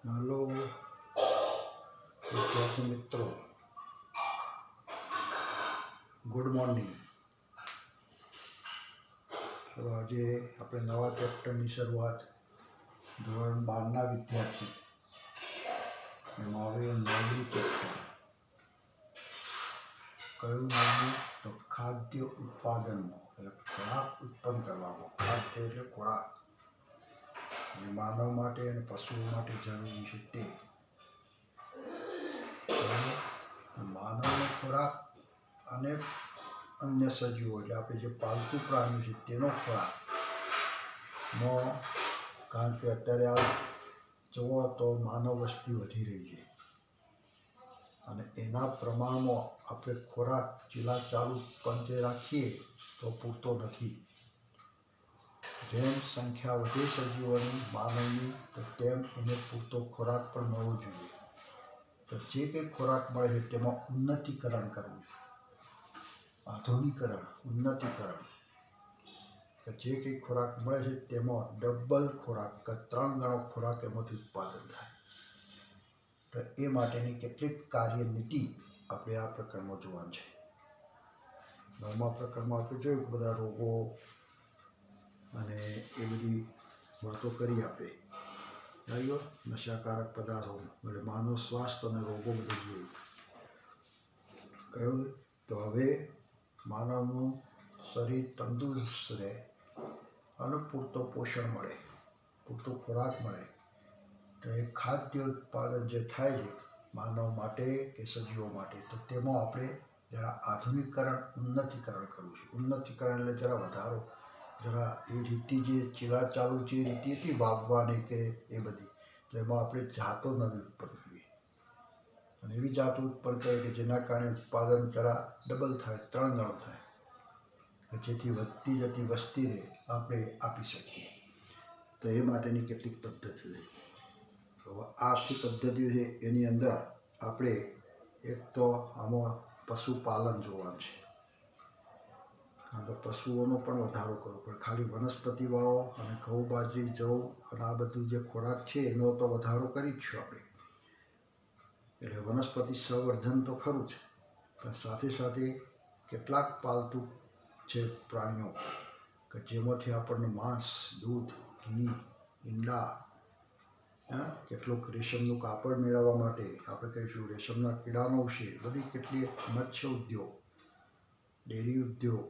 Hello विद्यार्थी मित्रों, good morning. तो आज अपने नवा चैप्टरनी शुरुआत धोरण 12 विद्यार्थी नवमું चैप्टर क्यों नवमું तो खाद्य उत्पादन खुराक उत्पन्न करवानो। खाद्य એટલે ખોરાક જે માનવ માટે અને પશુઓ માટે જરૂરી છે તે માનવનો ખોરાક અને અન્ય સજીવો એટલે આપણે જે પાલતુ પ્રાણીઓ છે તેનો ખોરાકનો, કારણ કે અત્યારે આ જુઓ તો માનવ વસ્તી વધી રહી છે અને એના પ્રમાણમાં આપણે ખોરાક ચાલુ પંચે રાખીએ તો પૂરતો નથી। જેમ સંખ્યા વધે સજીવોની માનવની તો તેમ એને પૂરતો ખોરાક પણ મળવો જોઈએ। તો જે કંઈ ખોરાક મળે છે તેમાં ઉન્નતીકરણ કરવું, આધુનિકરણ, ઉન્નતીકરણ। જે કંઈ ખોરાક મળે છે તેમાં ડબલ ખોરાક કે 3 ગણો ખોરાક એમાંથી ઉત્પાદન થાય। તો એ માટેની કેટલીક કાર્યનીતિ આપણે આ પ્રકરણમાં જોવાની છે। 9મા પ્રકરણમાં આપણે જોયું કે બધા રોગો અને એ બધી વાતો કરી આપણે આવ્યો, નશાકારક પદાર્થો એટલે માનવ સ્વાસ્થ્ય અને રોગો બધું જોયું કહ્યું। તો હવે માનવનું શરીર તંદુરસ્ત રહે અને પૂરતો પોષણ મળે, પૂરતો ખોરાક મળે તો એ ખાદ્ય ઉત્પાદન જે થાય છે માનવ માટે કે સજીવો માટે, તો તેમાં આપણે જરા આધુનિકરણ, ઉન્નતીકરણ કરવું છે। ઉન્નતીકરણ એટલે જરા વધારો, જરા એ રીતિ જે ચાલુ જે રીતિ હતી વાવવાની કે એ બધી, તો એમાં આપણે જાતો નવી ઉત્પન્ન કરવી અને એવી જાતો ઉત્પન્ન કરીએ કે જેના કારણે ઉત્પાદન જરા ડબલ થાય, 3 ગણો થાય, જેથી વધતી જતી વસ્તીને આપણે આપી શકીએ। તો એ માટેની કેટલીક પદ્ધતિઓ છે। તો આ આખી પદ્ધતિઓ છે એની અંદર આપણે એક તો આમાં પશુપાલન જોવાનું છે, કારણ કે પશુઓનો પણ વધારો કરવો પડે। ખાલી વનસ્પતિ વાવો અને ઘઉં, બાજરી, જવ અને આ બધું જે ખોરાક છે એનો તો વધારો કરી જ છું આપણે, એટલે વનસ્પતિ સંવર્ધન તો ખરું જ, પણ સાથે સાથે કેટલાક પાલતુ છે પ્રાણીઓ કે જેમાંથી આપણને માંસ, દૂધ, ઘી, ઈંડા, કેટલુંક રેશમનું કાપડ મેળવવા માટે આપણે કહીશું રેશમના કીડાનો ઉછેર, બધી કેટલી મત્સ્ય ઉદ્યોગ, ડેરી ઉદ્યોગ,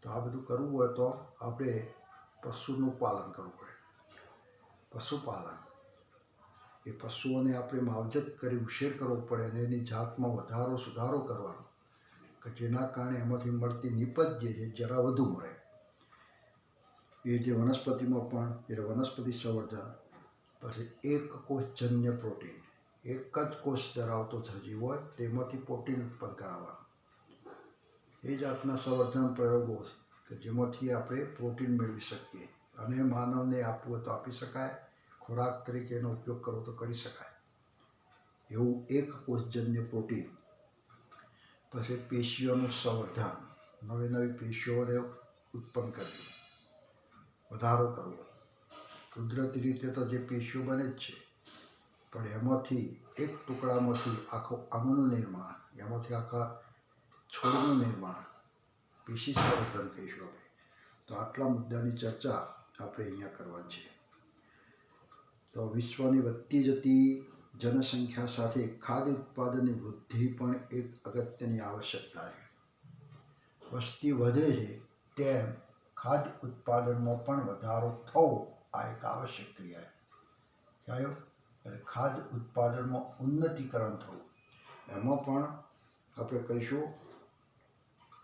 તો આ બધું કરવું હોય તો આપણે પશુનું પાલન કરવું પડે। પશુપાલન એ પશુઓને આપણે માવજત કરી ઉછેર કરવો પડે અને એની જાતમાં વધારો સુધારો કરવાનો કે જેના કારણે એમાંથી મળતી નીપજ જે છે જરા વધુ મળે। એ જે વનસ્પતિમાં પણ એટલે વનસ્પતિ સંવર્ધન, પછી એક કોષજન્ય પ્રોટીન, એક જ કોષ ધરાવતો સજીવ હોય તેમાંથી પ્રોટીન ઉત્પન્ન કરાવવાનું, એ જાતના સંવર્ધન પ્રયોગો કે જેમાંથી આપણે પ્રોટીન મેળવી શકીએ અને માનવને આપવું હોય તો આપી શકાય, ખોરાક તરીકે એનો ઉપયોગ કરવો તો કરી શકાય, એવું એક કોષજન્ય પ્રોટીન। પછી પેશીઓનું સંવર્ધન, નવી નવી પેશીઓને ઉત્પન્ન કરવી, વધારો કરવો। કુદરતી રીતે તો જે પેશીઓ બને જ છે, પણ એમાંથી એક ટુકડામાંથી આખું અંગનું નિર્માણ, એમાંથી આખા છોડનું નિર્માણ, પેશી સંવર્ધન કહીશું આપણે। તો આટલા મુદ્દાની ચર્ચા આપણે અહીંયા કરવાની છે। તો વિશ્વની વધતી જતી જનસંખ્યા સાથે ખાદ્ય ઉત્પાદનની વૃદ્ધિ પણ એક અગત્યની આવશ્યકતા છે। વસ્તી વધે છે તેમ ખાદ્ય ઉત્પાદનમાં પણ વધારો થવો આ એક આવશ્યક ક્રિયા છે। એટલે ખાદ્ય ઉત્પાદનમાં ઉન્નતીકરણ થવું, એમાં પણ આપણે કહીશું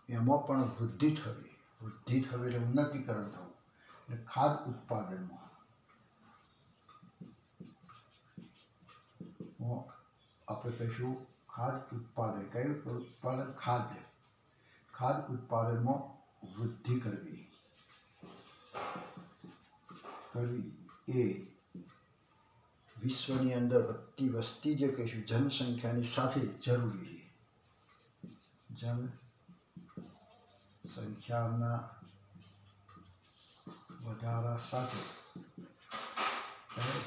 એમાં પણ વૃદ્ધિ થવી એટલે ઉન્નતીકરણ થવું, એટલે ખાદ્ય ઉત્પાદનમાં આપણે કહીશું ખાદ્ય ઉત્પાદન, કયું ઉત્પાદન? ખાદ્ય ઉત્પાદનમાં વૃદ્ધિ કરવી એ વિશ્વની અંદર વધતી વસ્તી જે કહીશું જનસંખ્યાની સાથે જરૂરી છે। જનસંખ્યાના વધારા સાથે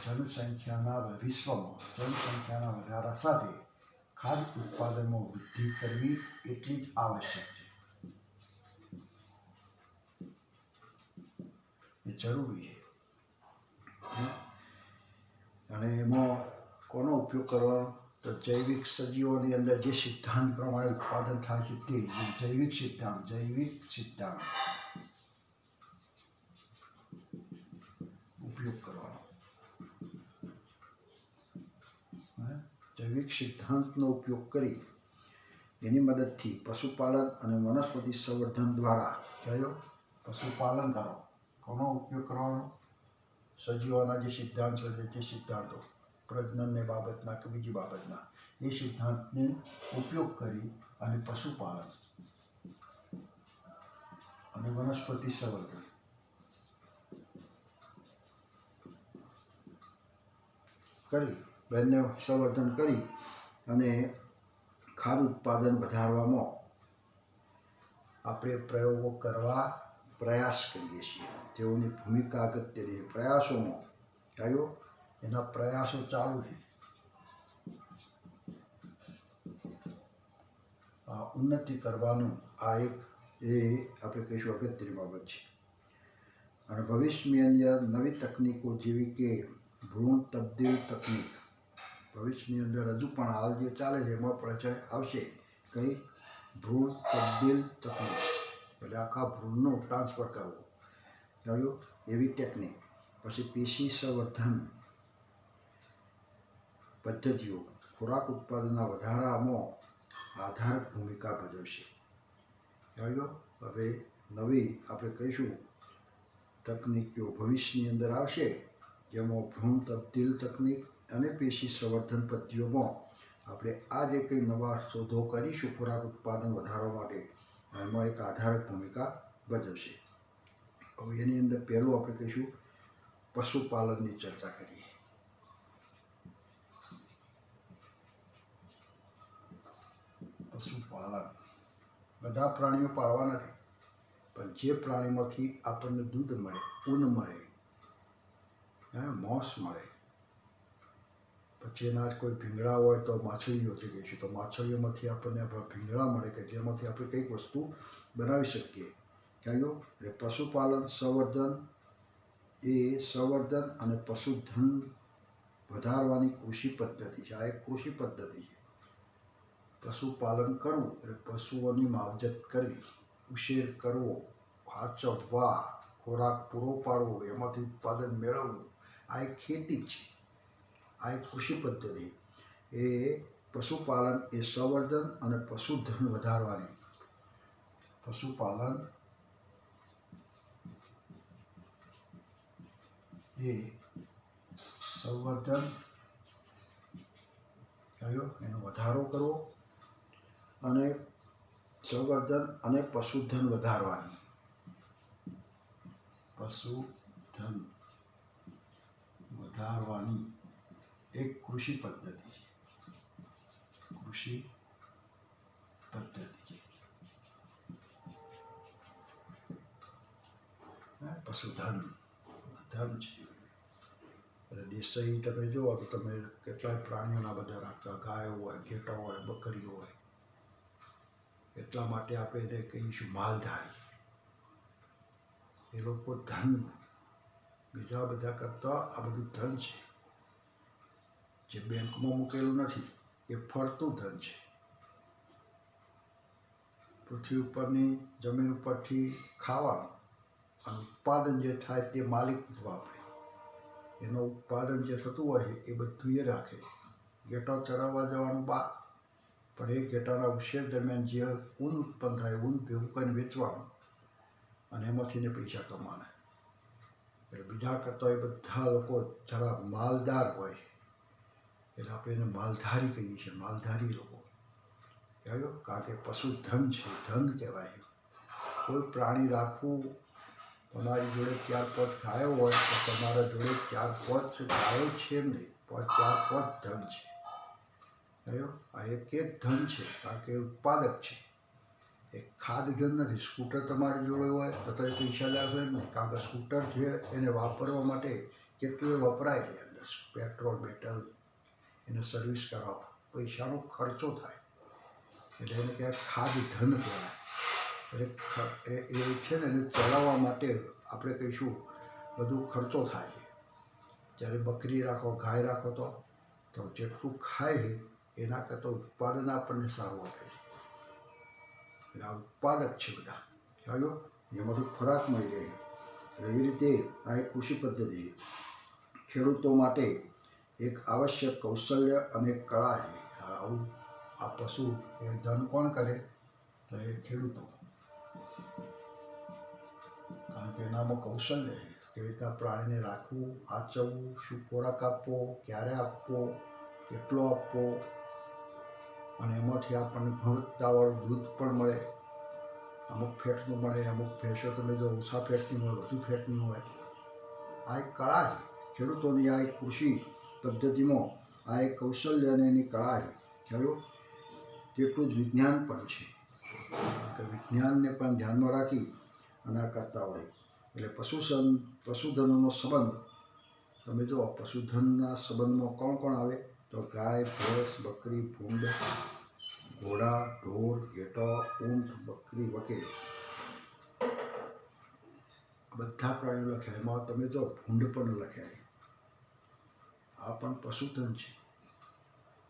વિશ્વમાં જનસંખ્યાના વધારા સાથે ખાદ્ય ઉત્પાદનમાં વૃદ્ધિ કરવી એટલી જ આવશ્યક છે, એ જરૂરી છે. અને એમાં કોનો ઉપયોગ કરવાનો? તો જૈવિક સજીવોની અંદર જે સિદ્ધાંત પ્રમાણે ઉત્પાદન થાય છે તે જૈવિક સિદ્ધાંત ઉપયોગ કરવાનો. જૈવિક સિદ્ધાંતનો ઉપયોગ કરી એની મદદથી પશુપાલન અને વનસ્પતિ સંવર્ધન દ્વારા પશુપાલન કરો. કોનો ઉપયોગ કરવાનો? સજીવોના જે સિદ્ધાંતો છે તે સિદ્ધાંતો પ્રજનનને બાબતના કે બીજી બાબતના એ સિદ્ધાંતને ઉપયોગ કરી અને પશુપાલન અને વનસ્પતિ સંવર્ધન કરી અને ખાદ્ય ઉત્પાદન વધારવામાં આપણે પ્રયોગો કરવા પ્રયાસ કરીએ છીએ. તેઓની ભૂમિકા અગત્યની. પ્રયાસોમાં એના પ્રયાસો ચાલુ છે. ઉન્નતિ કરવાનું આ આપણે કહીશું અગત્યની બાબત છે. અને ભવિષ્યની અંદર નવી તકનીકો જેવી કે ભ્રૂણ તબદીલ તકનીક ભવિષ્યની અંદર હજુ પણ હાલ જે ચાલે છે એમાં પણ આવશે. કઈ? ભ્રૂણ તબદીલ તકનીક, એટલે આખા ભ્રૂણનું ટ્રાન્સફર કરવું, એવી ટેકનિક. પછી પેશી સંવર્ધન પદ્ધતિઓ ખોરાક ઉત્પાદનના વધારામાં આધારક ભૂમિકા ભજવશે. હવે નવી આપણે કહીશું તકનીકીઓ ભવિષ્યની અંદર આવશે, જેમાં ભ્રૂણ તબદીલ તકનીક અને પેશી સંવર્ધન પદ્ધતિઓમાં આપણે આ જે કંઈ નવા શોધો કરીશું ખોરાક ઉત્પાદન વધારવા માટે, એમાં એક આધારક ભૂમિકા ભજવશે. હવે એની અંદર પહેલું આપણે કહીશું પશુપાલનની ચર્ચા કરીએ. પશુપાલન બધા પ્રાણીઓ પાળવા નથી, પણ જે પ્રાણીમાંથી આપણને દૂધ મળે, ઊન મળે, માંસ મળે, પછી એના કોઈ ભીંગડા હોય તો માછલીઓથી કહીશું તો માછલીઓમાંથી આપણને ભીંગડા મળે કે જેમાંથી આપણે કંઈક વસ્તુ બનાવી શકીએ. એટલે પશુપાલન સંવર્ધન અને પશુધન વધારવાની કૃષિ પદ્ધતિ છે. આ એક કૃષિ પદ્ધતિ છે. પશુપાલન કરવું એટલે પશુઓની માવજત કરવી, ઉછેર કરવો, સાચવવા, ખોરાક પૂરો પાડવો, એમાંથી ઉત્પાદન મેળવવું, આ એક ખેતી જ છે. આ એક કૃષિ પદ્ધતિ. એ પશુપાલન એ સંવર્ધન અને પશુધન વધારવાની. પશુપાલન એ સંવર્ધન એનો વધારો કરવો અને સંવર્ધન અને પશુધન વધારવાની. પશુધન વધારવાની એક કૃષિ પદ્ધતિ. પશુધન ધન છે. એટલે દેશી તમે જુઓ તો તમે કેટલાય પ્રાણીઓના બધા રાખતા, ગાયો હોય, ઘેટા હોય, બકરીઓ હોય. એટલા માટે આપણે એને કહીશું માલધારી. એ લોકો ધન બીજા બધા કરતાં આ બધું ધન છે, જે બેંકમાં મૂકેલું નથી, એ ફરતું ધન છે. પૃથ્વી ઉપરની જમીન ઉપરથી ખાવાનું અને ઉત્પાદન જે થાય તે માલિક વાપરે. એનું ઉત્પાદન જે થતું હોય એ બધું એ રાખે. ઘેટો ચરાવવા જવાનું બહાર, પણ એ ઘેટાના ઉછેર દરમિયાન જે ઊન ઉત્પન્ન થાય ઊન ભેગું કરીને વેચવાનું અને એમાંથીને પૈસા કમાવાના. એટલે બીજા કરતાં એ બધા લોકો જરા માલદાર હોય એટલે આપણે એને માલધારી કહીએ છીએ. માલધારી લોકો કારણ કે પશુધન છે, ધન કહેવાય. કોઈ પ્રાણી રાખવું, તમારી જોડે 4-5 ગાયો હોય તો તમારા જોડે 4-5 ગાયો છે નહીં, 4-5 ધન છે. આ એક ધન છે કારણ કે ઉત્પાદક છે. એક ખાદ્ય ધન નથી. સ્કૂટર તમારી જોડે હોય તો તમે પૈસા લાવશો એમ નહીં, કારણ કે સ્કૂટર છે એને વાપરવા માટે કેટલું વપરાય છે અંદર, પેટ્રોલ બેટલ એને સર્વિસ કરાવો, પૈસાનો ખર્ચો થાય, એટલે એને કહેવાય ખાદ ધન કહેવાય. એટલે એ છે ને એને ચલાવવા માટે આપણે કહીશું બધું ખર્ચો થાય છે. જ્યારે બકરી રાખો, ગાય રાખો તો જેટલું ખાય છે એના કરતાં ઉત્પાદન આપણને સારું આપે છે. એટલે આ ઉત્પાદક છે બધા, ખ્યાલ, એમાંથી ખોરાક મળી રહે. એટલે એ રીતે આ એક કૃષિ પદ્ધતિ છે. ખેડૂતો માટે એક આવશ્યક કૌશલ્ય અને કળા છે. આ પશુ એ ધન કોણ કરે તો એ ખેડૂતો, કારણ કે એનામાં કૌશલ્ય છે. કેવી રીતના પ્રાણીને રાખવું, સાચવવું, શું ખોરાક આપવો, ક્યારે આપવો, કેટલો આપવો, અને એમાંથી આપણને ગુણવત્તાવાળું દૂધ પણ મળે. અમુક ફેટનું મળે, અમુક ભેંસો તમે જો ઓછા ફેટની હોય, વધુ ફેટની હોય. આ એક કળા છે ખેડૂતોની. આ એક કૃષિ પદ્ધતિમાં આ એક કૌશલ્ય અને એની કળા છે, ખ્યાલ. તેટલું જ વિજ્ઞાન પણ છે, કે વિજ્ઞાનને પણ ધ્યાનમાં રાખી અને આ કરતા હોય. એટલે પશુધનનો સંબંધ તમે જો, પશુધનના સંબંધમાં કોણ કોણ આવે તો ગાય, ભેંસ, બકરી, ભૂંડ, ઘોડા, ઢોર, ઘેટો, ઊંટ, બકરી વગેરે બધા પ્રાણીઓ લખ્યા. એમાં તમે જો ભૂંડ પણ લખ્યા. આ પણ પશુધન છે.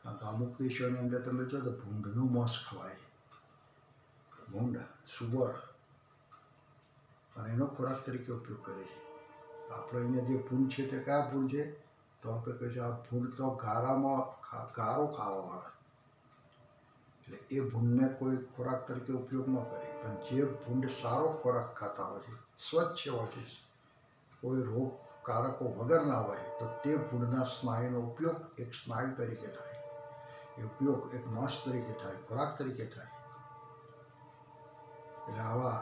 કારણ કે અમુક દેશોની અંદર તમે જો તો ભૂંડનું માંસ ખવાય, ભૂંડ, સુવર, અને એનો ખોરાક તરીકે ઉપયોગ કરે છે. આપણે અહીંયા જે ભૂંડ છે તે કયા ભૂંડ છે તો આપણે કહીશું આ ભૂંડ તો ગારો ખાવાવાળા. એટલે એ ભૂંડને કોઈ ખોરાક તરીકે ઉપયોગ ન કરે. પણ જે ભૂંડ સારો ખોરાક ખાતા હોય છે, સ્વચ્છ હોય છે, કોઈ રોગકારકો વગરના હોય, તો તે ભૂંડના સ્નાયુનો ઉપયોગ એક સ્નાયુ તરીકે થાય, એ ઉપયોગ એક માંસ તરીકે થાય, ખોરાક તરીકે થાય. એટલે આવા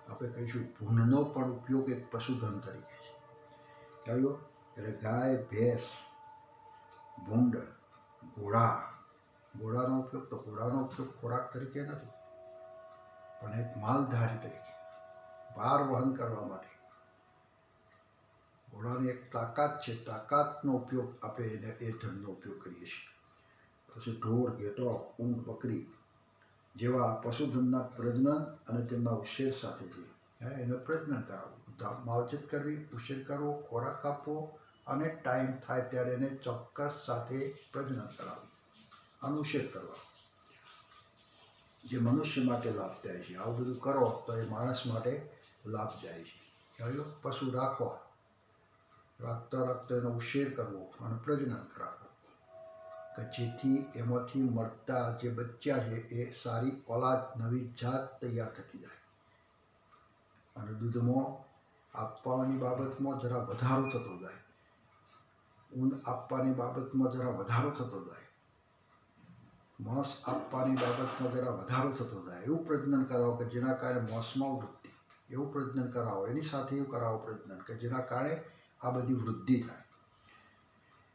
આપણે કહીશું ભૂંડનો પણ ઉપયોગ એક પશુધન તરીકે છે, ખ્યાલ. એટલે ગાય, ભેંસ, ભૂંડ, ઘોડાનો ઉપયોગ ખોરાક તરીકે નથી, પણ એક માલધારી તરીકે, ભાર વહન કરવા માટે. ઘોડાની એક તાકાત છે, તાકાતનો ઉપયોગ આપણે એ ધનનો ઉપયોગ કરીએ છીએ. પછી ઢોર, ઘેટો, ઊંટ, બકરી જેવા પશુધનના પ્રજનન અને તેમના ઉછેર સાથે છે. એને પ્રજનન કરાવવું, માવજત કરવી, ઉછેર કરવો, ખોરાક આપવો, અને ટાઈમ થાય ત્યારે એને ચોક્કસ સાથે પ્રજનન કરાવવું, અનુચ્છેદ કરવા, જે મનુષ્ય માટે લાભદાયી છે. આવું બધું કરો તો એ માણસ માટે લાભદાયી છે, ખ્યાલ. પશુ રાખવા, રાખતા એનો ઉછેર કરવો અને પ્રજનન કરાવવું, કે જેથી એમાંથી મળતા જે બચ્ચા છે એ સારી ઓલાદ, નવી જાત તૈયાર થતી જાય. અને દૂધમાં આપવાની બાબતમાં જરા વધારો થતો જાય, ઊન આપવાની બાબતમાં જરા વધારો થતો જાય, માંસ આપવાની બાબતમાં જરા વધારો થતો જાય. એવું પ્રજનન કરાવો કે જેના કારણે માંસમાં વૃદ્ધિ, એવું પ્રજનન કરાવો. એની સાથે એવું કરાવો પ્રજનન કે જેના કારણે આ બધી વૃદ્ધિ થાય.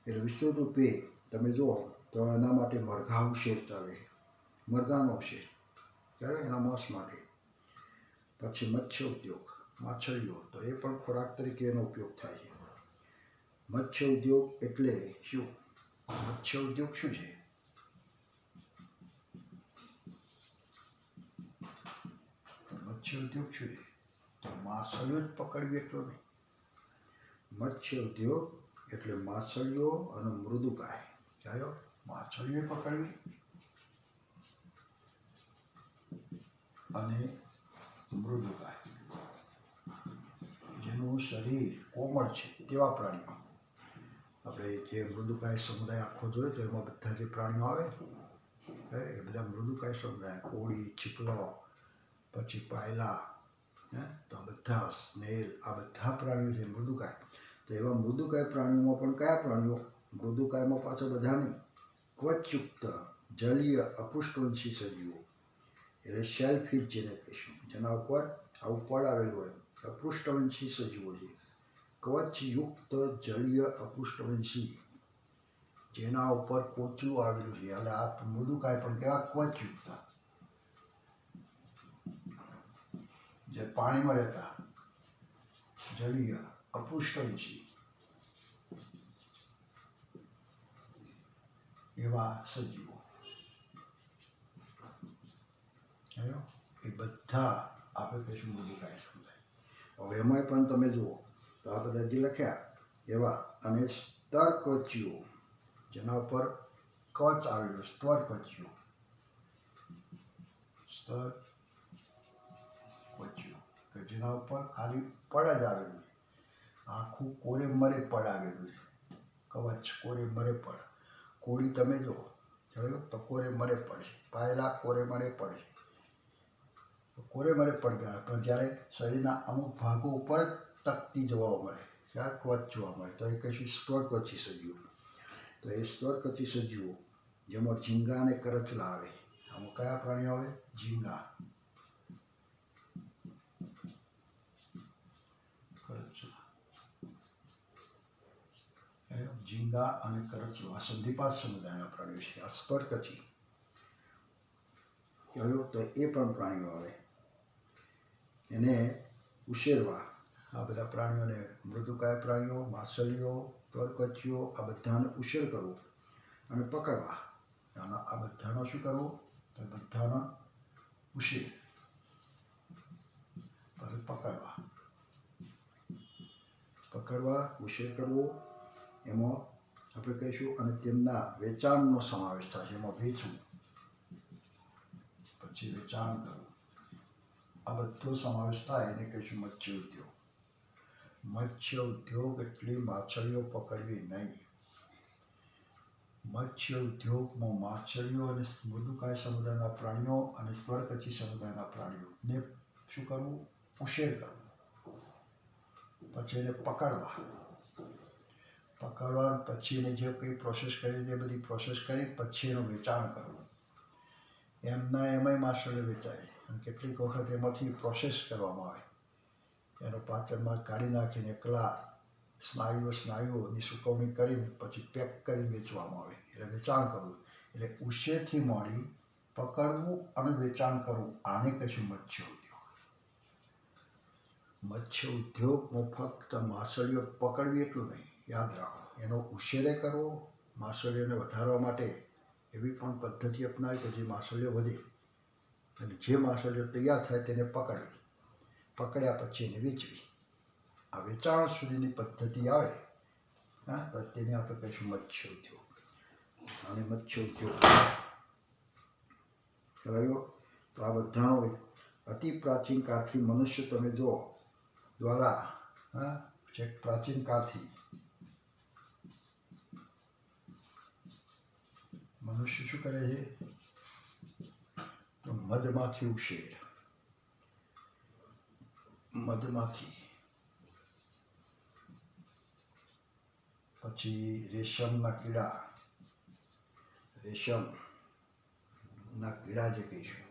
એટલે વિસ્તૃત રૂપે તમે જુઓ તો એના માટે મરઘા ઉછેર ચાલે, મરઘાનો ઉછેર, ત્યારે એના માંસ માટે. પછી મત્સ્ય ઉદ્યોગ, માછલીઓ, તો એ પણ ખોરાક તરીકે એનો ઉપયોગ થાય છે. મત્સ્ય ઉદ્યોગ એટલે શું? મત્સ્ય ઉદ્યોગ શું છે? મત્સ્ય ઉદ્યોગ શું છે? તો માછલીઓ જ પકડવી એટલો નહીં. મત્સ્ય ઉદ્યોગ એટલે માછલીઓ અને મૃદુકાય, ચાલો, માછલીઓ પકડવી અને મૃદુકાય, જેનું શરીર કોમળ છે તેવા પ્રાણીઓ. આપણે જે મૃદુકાય સમુદાય આખો જોઈએ તો એમાં બધા જે પ્રાણીઓ આવે એ બધા મૃદુકાય સમુદાય, કોળી, ચીપલો, પછી પાયલા, તો આ બધા સ્નેલ, આ બધા પ્રાણીઓ છે મૃદુકાય. તો એવા મૃદુકાય પ્રાણીઓમાં પણ કયા પ્રાણીઓ? મૃદુકાયમાં પાછળ બધા નહીં, કવચયુક્ત જલીય અપૃષ્ઠવંશી સજીવો, એટલે શેલફિશ જેને કહીશું, જેના ઉપર આવું પડ આવેલું હોય, અપૃષ્ઠવંશી સજીવો છે. કવચયુક્ત જલીય અપૃષ્ઠવંશી, જેના ઉપર કોચલું આવેલું છે. એટલે આ મૃદુકાય પણ કેવા? કવચયુક્ત, જે પાણીમાં રહેતા, જલીય અપૃષ્ઠવંશી. એવા સજીવો એ બધા આપણે કહીશું મૃદુકાય સમુદાય. હવે એમાંય પણ તમે જુઓ તો આ બધા જે લખ્યા એવા અને સ્તરકવચીઓ જેના ઉપર કવચ આવેલું સ્તરકવચીઓ કે જેના ઉપર ખાલી પડ જ આવેલું આખું કોરે મરે પડ આવેલું કવચ કોરે મરે પડ. કોળી તમે જો ચાલો તો કોરે મરે પડે પાયેલા કોરે મરે પડે કોરે મરે પડ ગયા પણ જ્યારે શરીરના અમુક ભાગો ઉપર તકતી જોવા મળે ત્યાં કવચ જોવા મળે તો એ કહીશું સ્તરકવચી સજીવો. તો એ સ્તરકવચી સજીવો જેમાં ઝીંગા અને કરચલા આવે. આમાં કયા પ્રાણીઓ આવે? ઝીંગા ઝીંગા અને કરચલો આ સંધિપાત સમુદાયના પ્રાણીઓ છે. આ સ્તરકચી ચાલો તો એ પણ પ્રાણીઓ આવે. એને ઉછેરવા આ બધા પ્રાણીઓને મૃદુકાય પ્રાણીઓ માછલીઓ સ્તરકચીઓ આ બધાને ઉછેર કરવો અને પકડવા. આ બધાનો શું કરવું? તો બધાનો ઉછેર પછી પકડવા ઉછેર કરવો એમાં આપણે કહીશું. અને તેમના વેચાણનો સમાવેશ થાય છે. એમાં વેચવું પછી વેચાણ કરવું આ બધો સમાવેશ થાય એને કહીશું મત્સ્ય ઉદ્યોગ. મત્સ્ય ઉદ્યોગ એટલે માછલીઓ પકડવી નહીં. મત્સ્ય ઉદ્યોગમાં માછલીઓ અને મૃદુકાય સમુદાયના પ્રાણીઓ અને સ્તરકચી સમુદાયના પ્રાણીઓને શું કરવું? ઉછેર કરવું પછી એને પકડવા પછી એને જે કંઈ પ્રોસેસ કરી તે બધી પ્રોસેસ કરી પછી એનું વેચાણ કરવું. એમાંય માછલીઓ વેચાય અને કેટલીક વખત એમાંથી પ્રોસેસ કરવામાં આવે એનો પાચનમાં કાઢી નાખીને એકલા સ્નાયુઓની સુકવણી કરીને પછી પેક કરીને વેચવામાં આવે એટલે વેચાણ કરવું. એટલે ઉછેરથી માંડી પકડવું અને વેચાણ કરવું આને કહીશું મત્સ્ય ઉદ્યોગ. મત્સ્ય ઉદ્યોગમાં ફક્ત માછલીઓ પકડવી એટલું નહીં, યાદ રાખો એનો ઉછેરે કરવો. માછલીઓને વધારવા માટે એવી પણ પદ્ધતિ અપનાવી કે જે માછલીઓ વધે અને જે માછલીઓ તૈયાર થાય તેને પકડ્યા પછી એને વેચવી. આ વેચાણ સુધીની પદ્ધતિ આવે તો તેને આપણે કહીશું મત્સ્ય ઉદ્યોગ. અને મત્સ્ય ઉદ્યોગ કરાયો તો આ બધાનો અતિ પ્રાચીન કાળથી મનુષ્ય તમે જો દ્વારા છેક પ્રાચીન કાળથી મનુષ્ય શું કરે છે? તો મધમાખી ઉછેર, મધમાખી પછી રેશમના કીડા જે કહીશું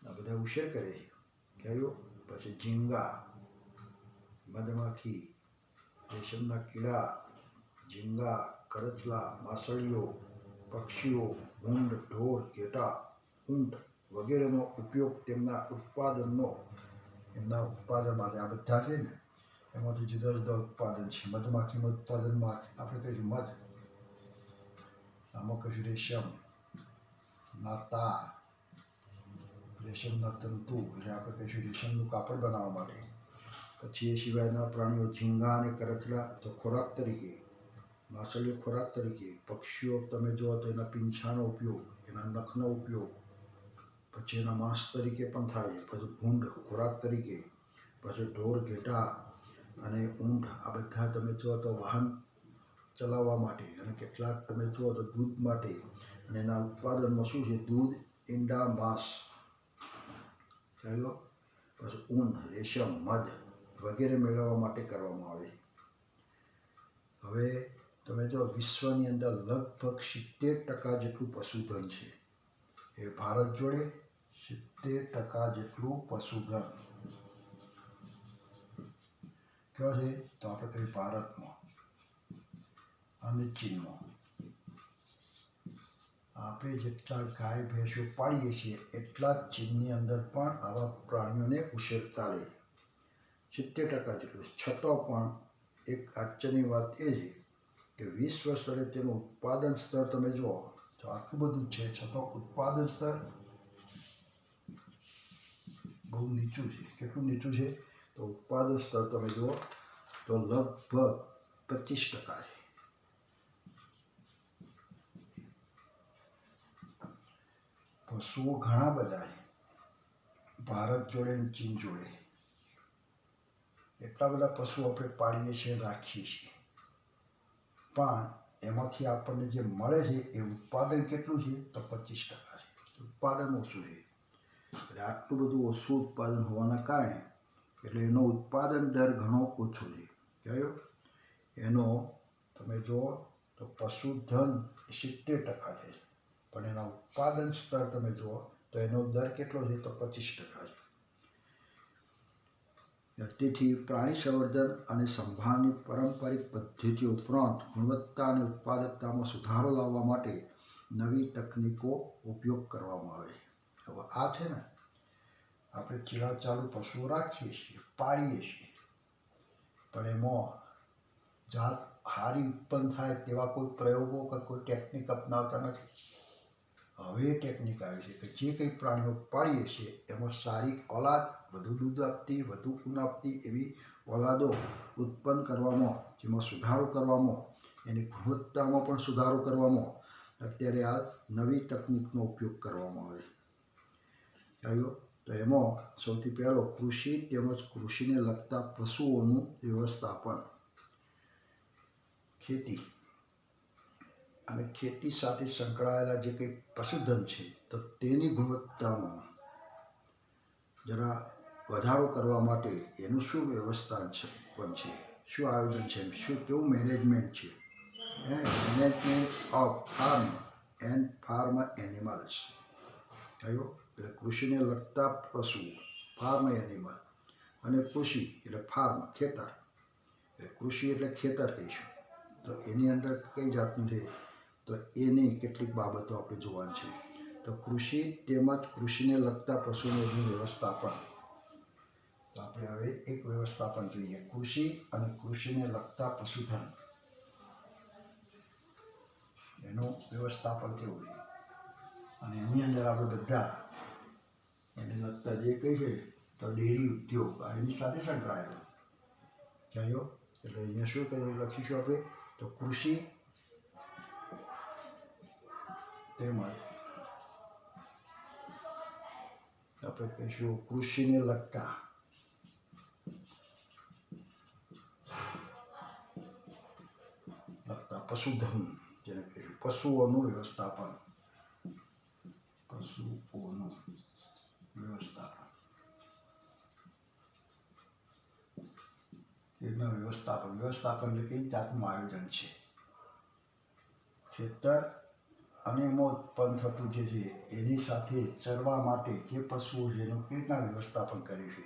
આ બધા ઉછેર કરે કયો. પછી ઝીંગા, મધમાખી, રેશમના કીડા, ઝીંગા, કરચલા, માછલીઓ, પક્ષીઓ, ભૂંડ, ઢોર, ઘેટા, ઊંટ વગેરેનો ઉપયોગ એમના ઉત્પાદન માટે આ બધા છે ને એમાંથી જુદા જુદા ઉત્પાદન છે. મધમાખીમાં ઉત્પાદનમાં આપણે કહીશું મધ, આમાં કહીશું રેશમના તાર, રેશમના તંતુ એટલે આપણે કહીશું રેશમનું કાપડ બનાવવા માટે. પછી એ સિવાયના પ્રાણીઓ ઝીંગા અને કરચલા તો ખોરાક તરીકે, માછલીઓ ખોરાક તરીકે, પક્ષીઓ તમે જુઓ તો એના પીંછાનો ઉપયોગ, એના નખનો ઉપયોગ, પછી એના માંસ તરીકે પણ થાય. પછી ભૂંડ ખોરાક તરીકે, પછી ઢોર, ઘેટા અને ઊંટ આ બધા તમે જુઓ તો વાહન ચલાવવા માટે અને કેટલાક તમે જુઓ તો દૂધ માટે. અને એના ઉત્પાદનમાં શું છે? દૂધ, ઈંડા, માંસ ચાલ્યો. પછી ઊન, રેશમ, મધ વગેરે મેળવવા માટે કરવામાં આવે છે. હવે તમે જો વિશ્વની અંદર લગભગ 70% જેટલું પશુધન છે. એ ભારત જોડે 70% જેટલું પશુધન કયો છે? તો આપણે કહીએ ભારતમાં અને ચીનમાં. આપણે જેટલા ગાય ભેંસો પાળીએ છીએ એટલા જ ચીનની અંદર પણ આવા પ્રાણીઓને ઉછેર ચાલે 70% જેટલું. છતાં પણ એક આશ્ચર્યની વાત એ છે કે વિશ્વ સ્તરે તેનું ઉત્પાદન સ્તર તમે જુઓ તો આટલું બધું છે, છતાં ઉત્પાદન સ્તર બહુ નીચું છે. કેટલું નીચું છે? તો ઉત્પાદન સ્તર તમે જુઓ તો લગભગ 25% છે. પશુઓ ઘણા બધા છે, ભારત જોડે ને ચીન જોડે. એટલા બધા પશુઓ આપણે પાળીએ છીએ, રાખીએ છીએ, પણ એમાંથી આપણને જે મળે છે એ ઉત્પાદન કેટલું છે? તો 25% છે. ઉત્પાદન ઓછું છે. એટલે આટલું બધું ઓછું ઉત્પાદન હોવાના કારણે એટલે એનો ઉત્પાદન દર ઘણો ઓછો છે. કયો? એનો તમે જુઓ તો પશુધન 70% છે, પણ એના ઉત્પાદન સ્તર તમે જુઓ તો એનો દર કેટલો છે? તો 25% છે. તેથી પ્રાણી સંવર્ધન અને સંભાળની પારંપરિક પદ્ધતિઓ ઉપરાંત ગુણવત્તા અને ઉત્પાદકતામાં સુધારો લાવવા માટે નવી તકનીકો ઉપયોગ કરવામાં આવે છે. હવે આ છે ને, આપણે ચીલાચાલુ પશુઓ રાખીએ છીએ, પાળીએ છીએ, પણ એમાં જાત સારી ઉત્પન્ન થાય તેવા કોઈ પ્રયોગો કે કોઈ ટેકનિક અપનાવતા નથી. હવે એ ટેકનિક આવી છે કે જે કંઈ પ્રાણીઓ પાળીએ છીએ એમાં સારી ઓલાદ, વધુ દૂધ આપતી, વધુ ઊન આપતી એવી ઓલાદો ઉત્પન્ન કરવામાં, જેમાં સુધારો કરવામાં, એની ગુણવત્તામાં પણ સુધારો કરવામાં અત્યારે આ નવી તકનિકનો ઉપયોગ કરવામાં આવે છે. તો એમાં સૌથી પહેલો કૃષિ તેમજ કૃષિને લગતા પશુઓનું વ્યવસ્થાપન. ખેતી અને ખેતી સાથે સંકળાયેલા જે કંઈ પશુધન છે તો તેની ગુણવત્તામાં જરા વધારો કરવા માટે એનું શું વ્યવસ્થા છે, પણ છે, શું આયોજન છે, શું કેવું મેનેજમેન્ટ છે? Management of farm and farm animals. કયો? એટલે કૃષિને લગતા પશુઓ, ફાર્મ એનિમલ, અને કૃષિ એટલે ફાર્મ, ખેતર. એટલે કૃષિ એટલે ખેતર કહીશું. તો એની અંદર કઈ જાતનું છે? તો એની કેટલીક બાબતો આપણે જોવાની છે. તો કૃષિ તેમજ કૃષિને લગતા પશુઓનું વ્યવસ્થાપન. તો આપણે હવે એક વ્યવસ્થાપન જોઈએ, કૃષિ અને કૃષિને લગતા પશુધન. એનું વ્યવસ્થાપન કેવું છે? અને એની અંદર આપણે બધા એને લગતા જે કંઈ છે તો ડેરી ઉદ્યોગ એની સાથે સંકળાયેલો. ચાલો, એટલે અહીંયા શું લખીશું આપણે? તો કૃષિ તેમજ આપણે કહીશું કૃષિને લગતા પશુધન, જેને કહીશું પશુઓનું વ્યવસ્થાપન. પશુઓનું વ્યવસ્થાપન. એના વ્યવસ્થાપન એટલે કઈ જાતનું આયોજન છે? ખેતર અને એમાં ઉત્પન્ન થતું જે છે એની સાથે ચરવા માટે જે પશુઓ છે એનું કેવી રીતના વ્યવસ્થાપન કર્યું છે,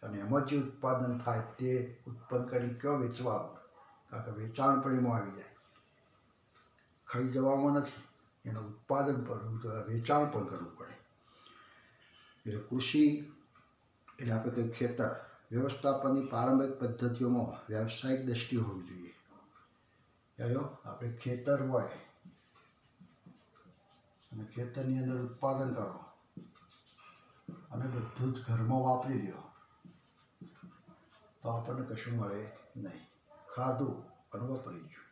અને એમાં જે ઉત્પાદન થાય તે ઉત્પન્ન કરી કયો વેચવાનું? કારણ કે વેચાણ પણ એમાં આવી જાય. ખાઈ જવામાં નથી, એનું ઉત્પાદન પણ, વેચાણ પણ કરવું પડે. એટલે કૃષિ એટલે આપણે કંઈ ખેતર. વ્યવસ્થાપનની પારંપરિક પદ્ધતિઓમાં વ્યાવસાયિક દ્રષ્ટિ હોવી જોઈએ. ચાલો, આપણે ખેતર હોય અને ખેતરની અંદર ઉત્પાદન કરો અને બધું જ ઘરમાં વાપરી દો તો આપણને કશું મળે નહીં. ખાધું અને વાપરી ગયું.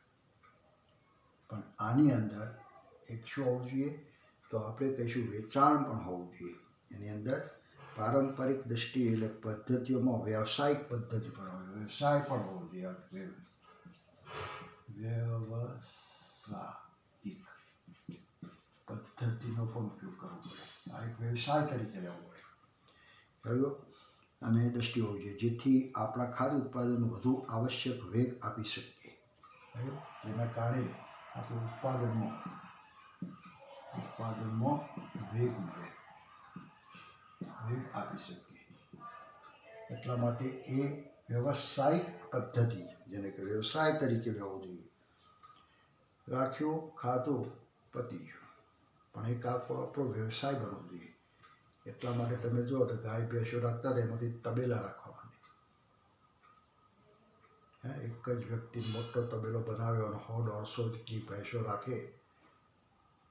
પણ આની અંદર એક શું હોવું જોઈએ? તો આપણે કહીશું વેચાણ પણ હોવું જોઈએ. એની અંદર પારંપરિક દ્રષ્ટિ એટલે પદ્ધતિઓમાં વ્યવસાયિક પદ્ધતિ પણ હોય, વ્યવસાય પણ હોવો જોઈએ. વ્યવસાયિક પદ્ધતિનો પણ ઉપયોગ કરવો પડે. આ એક વ્યવસાય તરીકે લેવો પડે. કહ્યું? અને દ્રષ્ટિ હોવી જોઈએ જેથી આપણા ખાદ્ય ઉત્પાદન વધુ આવશ્યક વેગ આપી શકીએ. કહ્યું? જેના કારણે આપણે ઉત્પાદનમાં વેગ મળે, વેગ આપી શકીએ. એટલા માટે એ વ્યવસાયિક પદ્ધતિ, જેને કે વ્યવસાય તરીકે લેવો જોઈએ. રાખ્યું, ખાધું, પતી ગયું, પણ એક આપણો વ્યવસાય બનવો જોઈએ. એટલા માટે તમે જુઓ તો ગાય ભેંસો રાખતા હતા એમાંથી તબેલા રાખવા માંડે. એક જ વ્યક્તિ મોટો તબેલો બનાવ્યો અને 100-150 જેટલી ભેંસો રાખે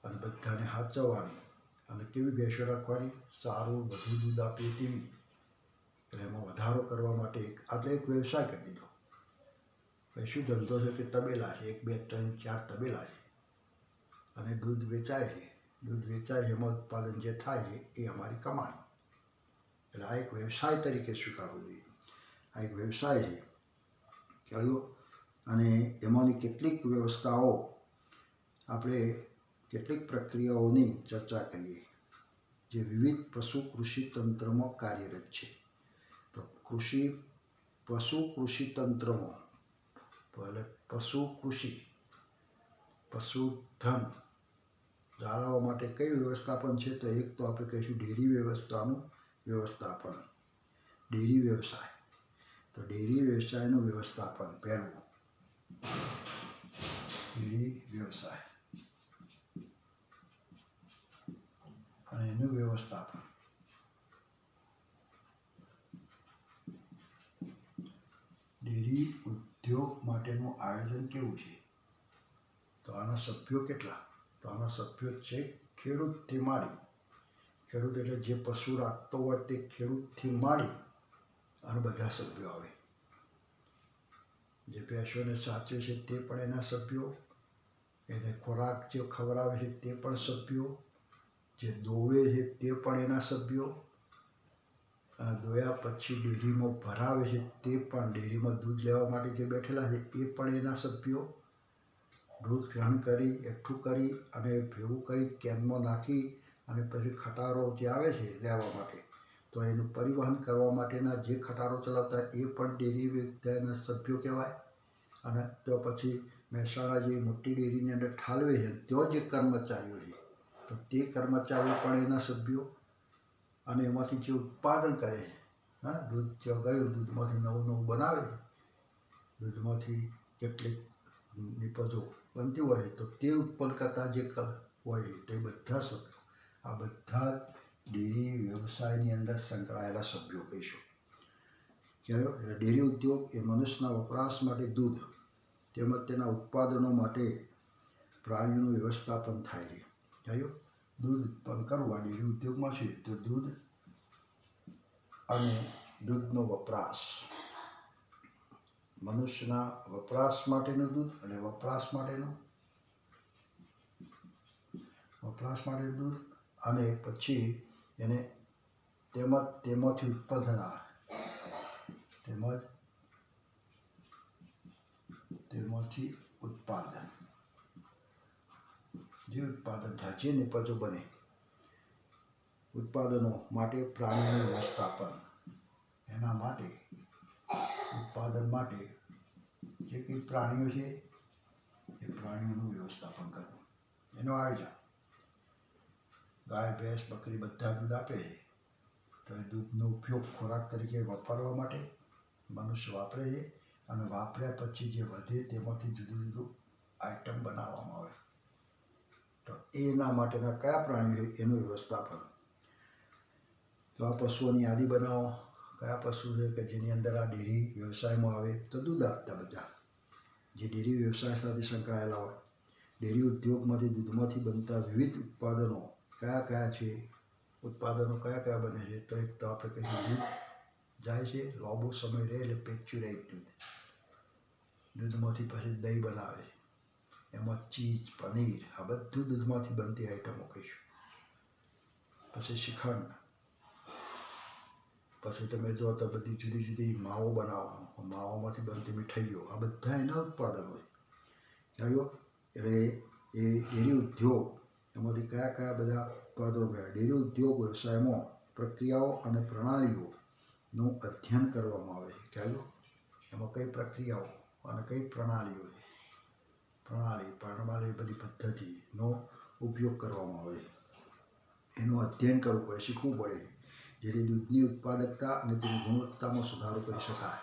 અને બધાને સાચવવાની અને કેવી ભેંસો રાખવાની, સારું વધુ દૂધ આપે તેવી. એટલે એમાં વધારો કરવા માટે એક વ્યવસાય કરી દીધો. પછી શું ધંધો છે કે તબેલા છે, 1, 2, 3, 4 તબેલા છે અને દૂધ વેચાય છે. દૂધ વેચાય એમાં ઉત્પાદન જે થાય છે એ અમારી કમાણી. એટલે આ એક વ્યવસાય તરીકે સ્વીકારવું જોઈએ. આ એક વ્યવસાય છે ખ્યાલ. અને એમાંની કેટલીક વ્યવસ્થાઓ આપણે કેટલીક પ્રક્રિયાઓની ચર્ચા કરીએ જે વિવિધ પશુ કૃષિ તંત્રમાં કાર્યરત છે. તો પશુ કૃષિ તંત્રમાં પશુધન જાળવવા માટે કઈ વ્યવસ્થાપન છે? તો એક તો આપણે કહીશું ડેરી વ્યવસ્થાનું વ્યવસ્થાપન, ડેરી વ્યવસાય. તો ડેરી વ્યવસાયનું વ્યવસ્થાપન પહેલું, ડેરી વ્યવસાય અને એનું વ્યવસ્થાપન. ડેરી ઉદ્યોગ માટેનું આયોજન કેવું છે? તો આના સભ્યો કેટલા? તો આના સભ્યો છે ખેડૂતથી માંડી, ખેડૂત એટલે જે પશુ રાખતો હોય તે ખેડૂતથી માંડી અને બધા સભ્યો આવે. જે ભેંસોને સાચવે છે તે પણ એના સભ્યો, એને ખોરાક જે ખવડાવે છે તે પણ સભ્યો, જે દોવે છે તે પણ એના સભ્યો, અને દોયા પછી ડેરીમાં ભરાવે છે તે પણ, ડેરીમાં દૂધ લેવા માટે જે બેઠેલા છે એ પણ એના સભ્યો. દૂધ ગ્રહણ કરી, એકઠું કરી અને ભેગું કરી કેનમાં નાખી અને પછી ખટારો જે આવે છે લેવા માટે, તો એનું પરિવહન કરવા માટેના જે ખટારો ચલાવતા એ પણ ડેરી વ્યવસાયના સભ્યો કહેવાય. અને તો પછી મહેસાણા જે મોટી ડેરીની અંદર ઠાલવે છે ત્યાં જે કર્મચારીઓ છે તો તે કર્મચારીઓ પણ એના સભ્યો. અને એમાંથી જે ઉત્પાદન કરે છે, દૂધ જ્યાં ગયું દૂધમાંથી નવું બનાવે છે, દૂધમાંથી કેટલીક નિપજો બનતી હોય તો તે ઉત્પન્ન કરતા જે હોય તે બધા સભ્યો. આ બધા ડેરી વ્યવસાયની અંદર સંકળાયેલા સભ્યો કહીશું. કહેવાય એટલે ડેરી ઉદ્યોગ એ મનુષ્યના વપરાશ માટે દૂધ તેમજ તેના ઉત્પાદનો માટે પ્રાણીઓનું વ્યવસ્થાપન થાય છે. કહેવાય દૂધ ઉત્પન્ન કરવા ડેરી ઉદ્યોગમાં છે તો દૂધ અને દૂધનો વપરાશ, મનુષ્યના વપરાશ માટેનું દૂધ અને વપરાશ માટેનું દૂધ, અને પછી એને તેમાંથી ઉત્પન્ન થતા તેમાંથી ઉત્પાદન થાય, જે નિપજો બને ઉત્પાદનો માટે પ્રાણીઓનું વ્યવસ્થાપન. એના માટે ઉત્પાદન માટે જે કંઈ પ્રાણીઓ છે એ પ્રાણીઓનું વ્યવસ્થાપન કરવું, એનું આયોજન. ગાય, ભેંસ, બકરી બધા દૂધ આપે છે તો એ દૂધનો ઉપયોગ ખોરાક તરીકે વાપરવા માટે મનુષ્ય વાપરે છે. અને વાપર્યા પછી જે વધે તેમાંથી જુદું જુદું આઈટમ બનાવવામાં આવે. તો એના માટેના કયા પ્રાણીઓ છે એનું વ્યવસ્થાપન. તો આ પશુઓની યાદી બનાવો. કયા પશુ છે કે જેની અંદર આ ડેરી વ્યવસાયમાં આવે? તો દૂધ આપતા બધા જે ડેરી વ્યવસાય સાથે સંકળાયેલા હોય. ડેરી ઉદ્યોગમાંથી દૂધમાંથી બનતા વિવિધ ઉત્પાદનો કયા છે? ઉત્પાદનો કયા બને છે? તો એક તો આપણે કહીએ દૂધ જાય છે, લાંબો સમય રહે એટલે પેચ્યુરાઇઝ દૂધમાંથી પછી દહીં બનાવે છે, એમાં ચીઝ, પનીર, આ બધું દૂધમાંથી બનતી આઈટમો કહીશું. પછી શ્રીખંડ, પછી તમે જો તો બધી જુદી જુદી માવો બનાવવાનો, માવામાંથી બનતી મીઠાઈઓ, આ બધા એના ઉત્પાદનો છે. એટલે એ ડેરી ઉદ્યોગ એમાંથી કયા બધા ઉત્પાદનો મળ્યા. ડેરી ઉદ્યોગ વ્યવસાયમાં પ્રક્રિયાઓ અને પ્રણાલીઓનું અધ્યયન કરવામાં આવે છે. એમાં કઈ પ્રક્રિયાઓ અને કઈ પ્રણાલીઓ છે, પ્રણાલી બધી પદ્ધતિનો ઉપયોગ કરવામાં આવે છે. એનું અધ્યયન કરવું પડે, શીખવું પડે, જેથી દૂધની ઉત્પાદકતા અને તેની ગુણવત્તામાં સુધારો કરી શકાય.